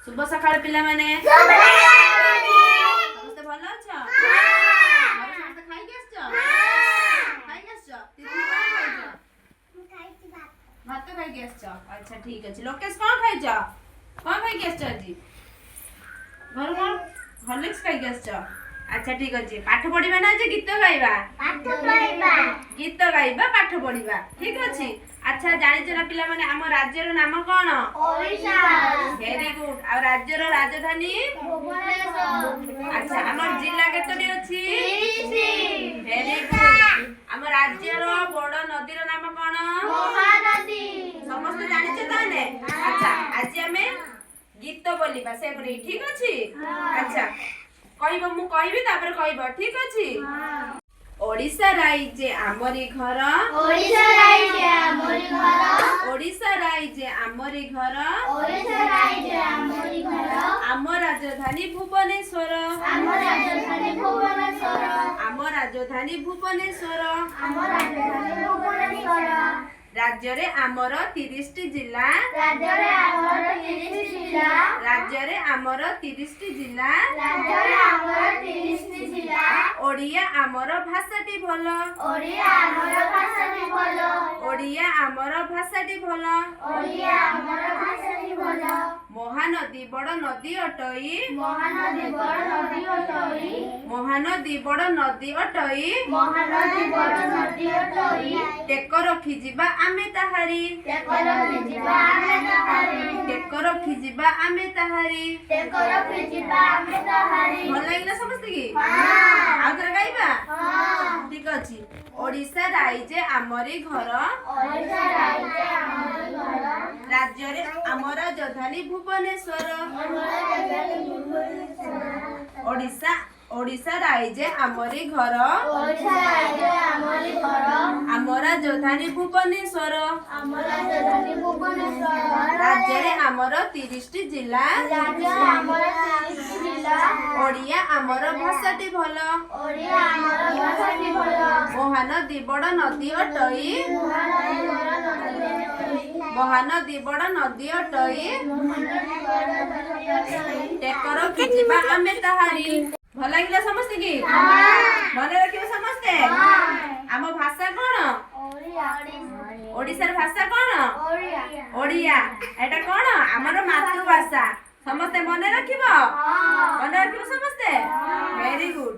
शुभ सकाळ पिला माने समस्त भल अछ समस्त खाइ के आछो खाइ के आछो तिथि कोन खाइछो भात खाइ के आछो अच्छा ठीक अछि लोकेश कोन खाइछो कोन खाइ के आछो जी घर कोन हॉर्लिक्स खाइ के आछो अच्छा ठीक अछि पाठ पढिबा ना जे गीत गाइबा गीत गाइबा पाठ पढिबा ठीक अछि अच्छा जानि छना पिला माने हम राज्य रो नाम कोन ओडिशा वेरी गुड आ राज्य रो राजधानी भुवनेश्वर अच्छा हमर जिल्ला केतडी अछि 30 वेरी गुड हम राज्य रो बड़ नदी रो नाम कोन महानदी समस्त जानि छ ताने अच्छा आज हमें गीत बोलिबा से करी ठीक अछि अच्छा कहबो मु कहबी तापर कहबो ठीक अछि ओडिशा राज्य आमरी घर ओडिशा राज्य आमरी घर ओडिशा राज्य आमरी घर ओडिशा राज्य आमरी घर आम राजधानी भुवनेश्वर आम राजधानी भुवनेश्वर आम राजधानी भुवनेश्वर आम राजधानी भुवनेश्वर राज्य रे आमर 30 टी जिल्ला राज्य रे आमर 30 टी जिल्ला राज्य रे आमर 30 टी जिल्ला राज्य रे आमर 30 टी जिल्ला ओडिया आमर भाषाटी भलो ओडिया आमर भाषाटी भलो ओडिया आमर भाषाटी भलो ओडिया आमर भाषाटी भलो महानदी बड़ नदी अटई महानदी बड़ नदी अटई महानदी बड़ नदी अटई महानदी बड़ नदी अटई टेक रखी जिबा आमे ताहारी टेक रखी जिबा आमे ताहारी टेक रखी जिबा आमे ताहारी टेक रखी जिबा आमे ताहारी भल लागला समस्त की हां आउथरा गाइबा हां ठीक अछि ओडिशा राज्य आमरी घर ओडिशा राज्य आमरी घर राज्य रे आमर राजधानी भुवनेश्वर ओडिशा ओडिशा राज्य आमरी घर ओडिशा राज्य आमरी घर आमर राजधानी भुवनेश्वर आमर राजधानी भुवनेश्वर राज्य रे आमर 30 टी जिल्ला राज्य आमर 30 टी जिल्ला ओडिया आमर भाषाटी भलो ओडिया आमर भाषाटी भलो महानदी बड़ नदी अटई महानदी बड़ नदी अटई टेकर की जिबा आमे ताहारी भल लागला समस्त की मन रखियो समस्ते आम भाषा कोन ओडिसा भाषा कोन ओडिया एटा कोन हमर मातृभाषा समस्ते मन रखिबो समस्ते वेरी गुड।